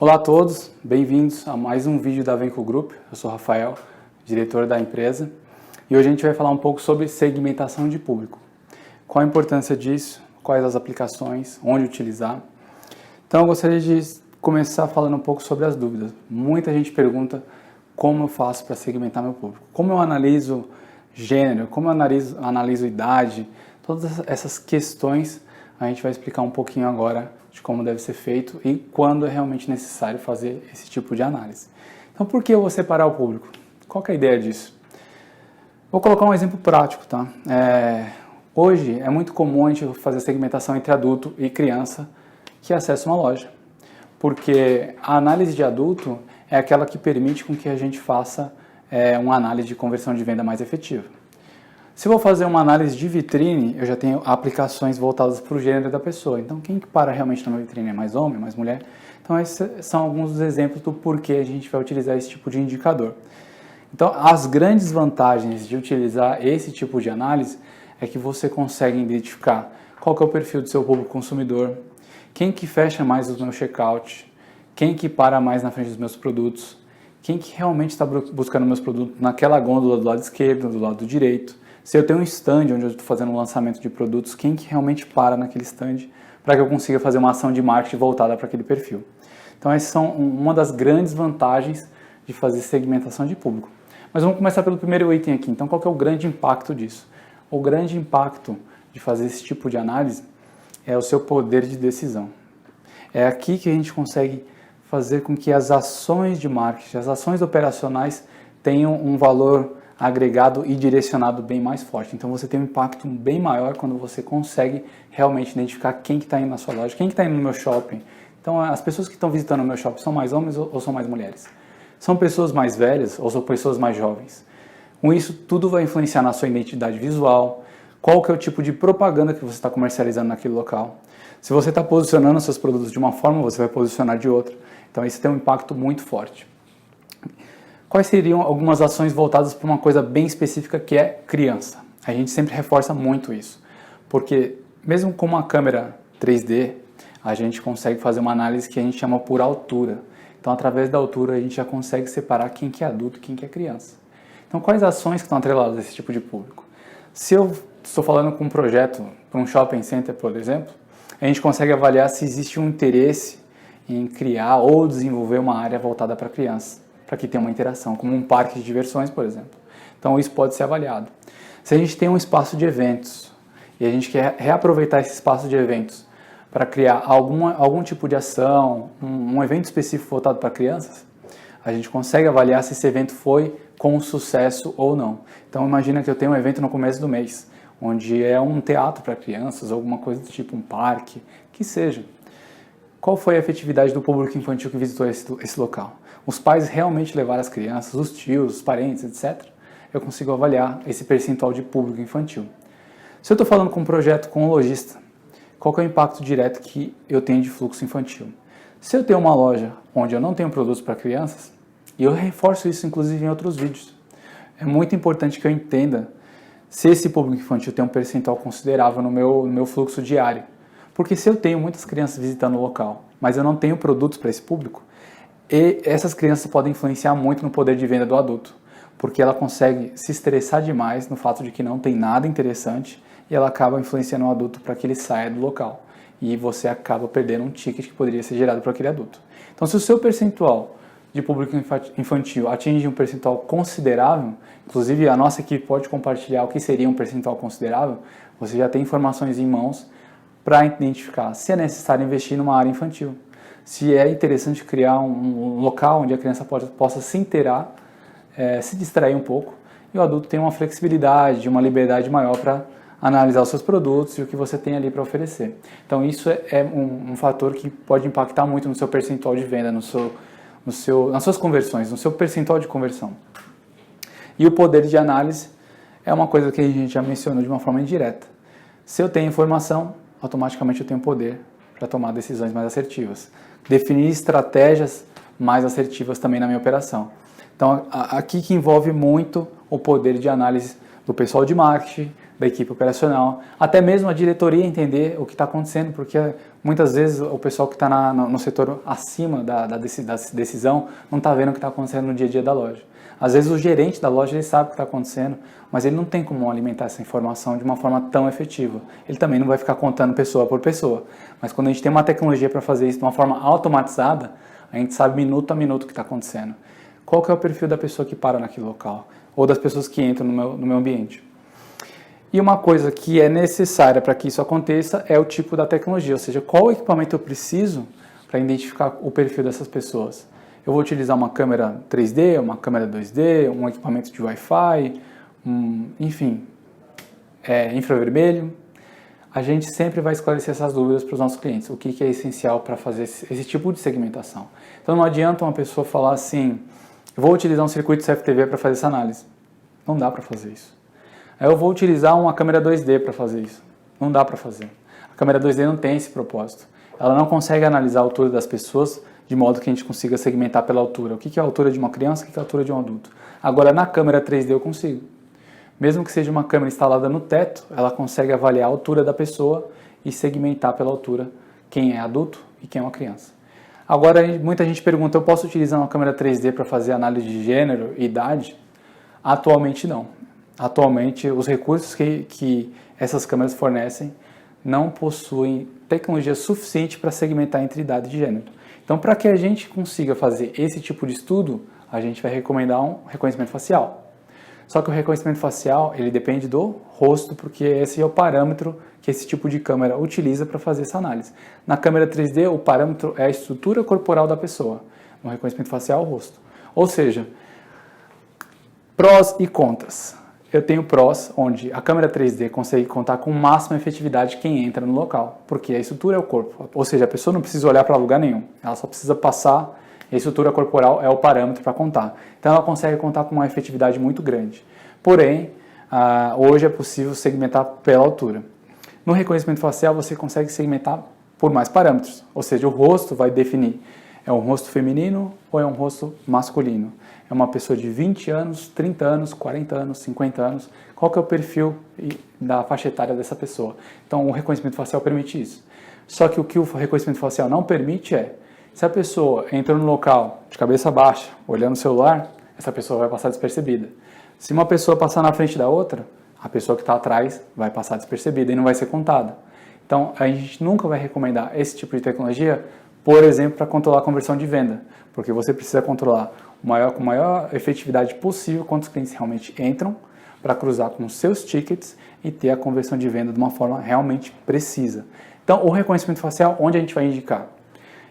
Olá a todos, bem-vindos a mais um vídeo da Venco Group. Eu sou o Rafael, diretor da empresa, e hoje a gente vai falar um pouco sobre segmentação de público. Qual a importância disso, quais as aplicações, onde utilizar. Então eu gostaria de começar falando um pouco sobre as dúvidas. Muita gente pergunta como eu faço para segmentar meu público, como eu analiso gênero, como eu analiso idade, todas essas questões a gente vai explicar um pouquinho agora de como deve ser feito e quando é realmente necessário fazer esse tipo de análise. Então, por que eu vou separar o público? Qual que é a ideia disso? Vou colocar um exemplo prático, tá? Hoje é muito comum a gente fazer segmentação entre adulto e criança que acessa uma loja, porque a análise de adulto é aquela que permite com que a gente faça uma análise de conversão de venda mais efetiva. Se eu vou fazer uma análise de vitrine, eu já tenho aplicações voltadas para o gênero da pessoa. Então, quem que para realmente na minha vitrine é mais homem, mais mulher? Então, esses são alguns dos exemplos do porquê a gente vai utilizar esse tipo de indicador. Então, as grandes vantagens de utilizar esse tipo de análise é que você consegue identificar qual que é o perfil do seu público consumidor, quem que fecha mais o meu checkout, quem que para mais na frente dos meus produtos, quem que realmente está buscando meus produtos naquela gôndola do lado esquerdo, do lado direito. Se eu tenho um stand onde eu estou fazendo um lançamento de produtos, quem que realmente para naquele stand para que eu consiga fazer uma ação de marketing voltada para aquele perfil. Então, essas são uma das grandes vantagens de fazer segmentação de público. Mas vamos começar pelo primeiro item aqui. Então, qual que é o grande impacto disso? O grande impacto de fazer esse tipo de análise é o seu poder de decisão. É aqui que a gente consegue fazer com que as ações de marketing, as ações operacionais tenham um valor agregado e direcionado bem mais forte. Então você tem um impacto bem maior quando você consegue realmente identificar quem que está indo na sua loja, quem que está indo no meu shopping. Então as pessoas que estão visitando o meu shopping são mais homens ou são mais mulheres? São pessoas mais velhas ou são pessoas mais jovens? Com isso, tudo vai influenciar na sua identidade visual, qual que é o tipo de propaganda que você está comercializando naquele local. Se você está posicionando seus produtos de uma forma, você vai posicionar de outra. Então isso tem um impacto muito forte. Quais seriam algumas ações voltadas para uma coisa bem específica que é criança? A gente sempre reforça muito isso, porque mesmo com uma câmera 3D, a gente consegue fazer uma análise que a gente chama por altura. Então, através da altura, a gente já consegue separar quem que é adulto e quem que é criança. Então, quais ações que estão atreladas a esse tipo de público? Se eu estou falando com um projeto para um shopping center, por exemplo, a gente consegue avaliar se existe um interesse em criar ou desenvolver uma área voltada para criança, para que tenha uma interação, como um parque de diversões, por exemplo. Então isso pode ser avaliado. Se a gente tem um espaço de eventos e a gente quer reaproveitar esse espaço de eventos para criar algum tipo de ação, um evento específico voltado para crianças, a gente consegue avaliar se esse evento foi com sucesso ou não. Então imagina que eu tenho um evento no começo do mês, onde é um teatro para crianças, alguma coisa do tipo um parque, que seja. Qual foi a efetividade do público infantil que visitou esse local? Os pais realmente levaram as crianças, os tios, os parentes, etc. Eu consigo avaliar esse percentual de público infantil. Se eu estou falando com um projeto com um lojista, qual que é o impacto direto que eu tenho de fluxo infantil? Se eu tenho uma loja onde eu não tenho produtos para crianças, e eu reforço isso inclusive em outros vídeos, é muito importante que eu entenda se esse público infantil tem um percentual considerável no meu fluxo diário. Porque se eu tenho muitas crianças visitando o local, mas eu não tenho produtos para esse público, e essas crianças podem influenciar muito no poder de venda do adulto, porque ela consegue se estressar demais no fato de que não tem nada interessante e ela acaba influenciando o adulto para que ele saia do local. E você acaba perdendo um ticket que poderia ser gerado por aquele adulto. Então, se o seu percentual de público infantil atinge um percentual considerável, inclusive a nossa equipe pode compartilhar o que seria um percentual considerável, você já tem informações em mãos para identificar se é necessário investir numa área infantil, se é interessante criar um local onde a criança possa se inteirar, se distrair um pouco, e o adulto tem uma flexibilidade, uma liberdade maior para analisar os seus produtos e o que você tem ali para oferecer. Então isso é um fator que pode impactar muito no seu percentual de venda, nas suas conversões, no seu percentual de conversão. E o poder de análise é uma coisa que a gente já mencionou de uma forma indireta. Se eu tenho informação, automaticamente eu tenho poder para tomar decisões mais assertivas. Definir estratégias mais assertivas também na minha operação. Então, aqui que envolve muito o poder de análise do pessoal de marketing, da equipe operacional, até mesmo a diretoria entender o que está acontecendo, porque muitas vezes o pessoal que está no setor acima da decisão não está vendo o que está acontecendo no dia a dia da loja. Às vezes o gerente da loja ele sabe o que está acontecendo, mas ele não tem como alimentar essa informação de uma forma tão efetiva. Ele também não vai ficar contando pessoa por pessoa. Mas quando a gente tem uma tecnologia para fazer isso de uma forma automatizada, a gente sabe minuto a minuto o que está acontecendo. Qual que é o perfil da pessoa que para naquele local? Ou das pessoas que entram no meu ambiente? E uma coisa que é necessária para que isso aconteça é o tipo da tecnologia, ou seja, qual equipamento eu preciso para identificar o perfil dessas pessoas. Eu vou utilizar uma câmera 3D, uma câmera 2D, um equipamento de Wi-Fi, enfim, infravermelho. A gente sempre vai esclarecer essas dúvidas para os nossos clientes, o que é essencial para fazer esse tipo de segmentação. Então não adianta uma pessoa falar assim, eu vou utilizar um circuito CFTV para fazer essa análise. Não dá para fazer isso. Eu vou utilizar uma câmera 2D para fazer isso. Não dá para fazer. A câmera 2D não tem esse propósito. Ela não consegue analisar a altura das pessoas de modo que a gente consiga segmentar pela altura. O que é a altura de uma criança, o que é a altura de um adulto. Agora, na câmera 3D eu consigo. Mesmo que seja uma câmera instalada no teto, ela consegue avaliar a altura da pessoa e segmentar pela altura quem é adulto e quem é uma criança. Agora, muita gente pergunta, eu posso utilizar uma câmera 3D para fazer análise de gênero e idade? Atualmente não. Atualmente, os recursos que essas câmeras fornecem não possuem tecnologia suficiente para segmentar entre idade e gênero. Então, para que a gente consiga fazer esse tipo de estudo, a gente vai recomendar um reconhecimento facial. Só que o reconhecimento facial, ele depende do rosto, porque esse é o parâmetro que esse tipo de câmera utiliza para fazer essa análise. Na câmera 3D, o parâmetro é a estrutura corporal da pessoa. No reconhecimento facial, o rosto. Ou seja, prós e contras. Eu tenho prós, onde a câmera 3D consegue contar com máxima efetividade quem entra no local, porque a estrutura é o corpo, ou seja, a pessoa não precisa olhar para lugar nenhum, ela só precisa passar, e a estrutura corporal é o parâmetro para contar. Então ela consegue contar com uma efetividade muito grande. Porém, hoje é possível segmentar pela altura. No reconhecimento facial você consegue segmentar por mais parâmetros, ou seja, o rosto vai definir, é um rosto feminino ou é um rosto masculino? É uma pessoa de 20 anos, 30 anos, 40 anos, 50 anos. Qual que é o perfil da faixa etária dessa pessoa? Então, o reconhecimento facial permite isso. Só que o que o reconhecimento facial não permite é, se a pessoa entra no local de cabeça baixa, olhando o celular, essa pessoa vai passar despercebida. Se uma pessoa passar na frente da outra, a pessoa que está atrás vai passar despercebida e não vai ser contada. Então, a gente nunca vai recomendar esse tipo de tecnologia, por exemplo, para controlar a conversão de venda, porque você precisa controlar com maior efetividade possível quantos clientes realmente entram para cruzar com os seus tickets e ter a conversão de venda de uma forma realmente precisa. Então, o reconhecimento facial, onde a gente vai indicar?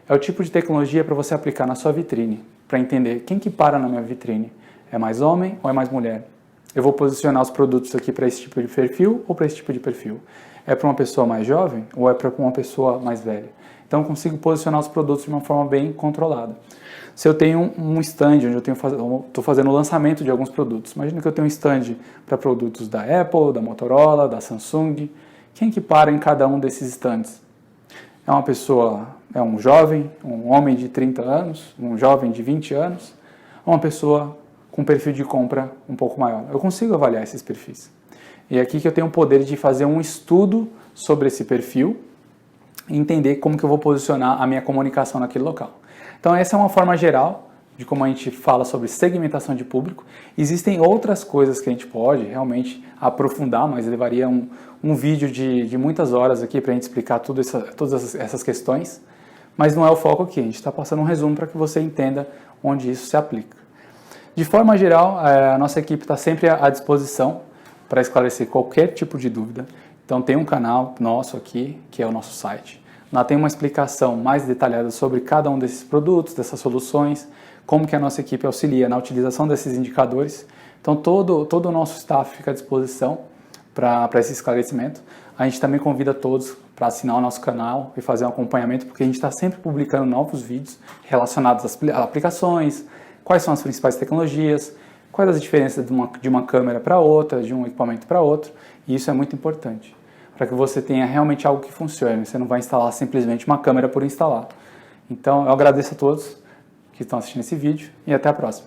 É o tipo de tecnologia para você aplicar na sua vitrine, para entender quem que para na minha vitrine. É mais homem ou é mais mulher? Eu vou posicionar os produtos aqui para esse tipo de perfil ou para esse tipo de perfil? É para uma pessoa mais jovem ou é para uma pessoa mais velha? Então, eu consigo posicionar os produtos de uma forma bem controlada. Se eu tenho um stand onde eu estou fazendo o lançamento de alguns produtos, imagina que eu tenho um stand para produtos da Apple, da Motorola, da Samsung, quem que para em cada um desses stands? É uma pessoa, é um jovem, um homem de 30 anos, um jovem de 20 anos, ou uma pessoa com perfil de compra um pouco maior? Eu consigo avaliar esses perfis. E é aqui que eu tenho o poder de fazer um estudo sobre esse perfil e entender como que eu vou posicionar a minha comunicação naquele local. Então essa é uma forma geral de como a gente fala sobre segmentação de público. Existem outras coisas que a gente pode realmente aprofundar, mas levaria um vídeo de muitas horas aqui para a gente explicar todas essas questões, mas não é o foco aqui, a gente está passando um resumo para que você entenda onde isso se aplica. De forma geral, a nossa equipe está sempre à disposição para esclarecer qualquer tipo de dúvida. Então tem um canal nosso aqui, que é o nosso site. Lá tem uma explicação mais detalhada sobre cada um desses produtos, dessas soluções, como que a nossa equipe auxilia na utilização desses indicadores. Então todo o nosso staff fica à disposição para esse esclarecimento. A gente também convida todos para assinar o nosso canal e fazer um acompanhamento, porque a gente está sempre publicando novos vídeos relacionados às aplicações, quais são as principais tecnologias, quais as diferenças de uma câmera para outra, de um equipamento para outro, e isso é muito importante, para que você tenha realmente algo que funcione, você não vai instalar simplesmente uma câmera por instalar. Então, eu agradeço a todos que estão assistindo esse vídeo e até a próxima.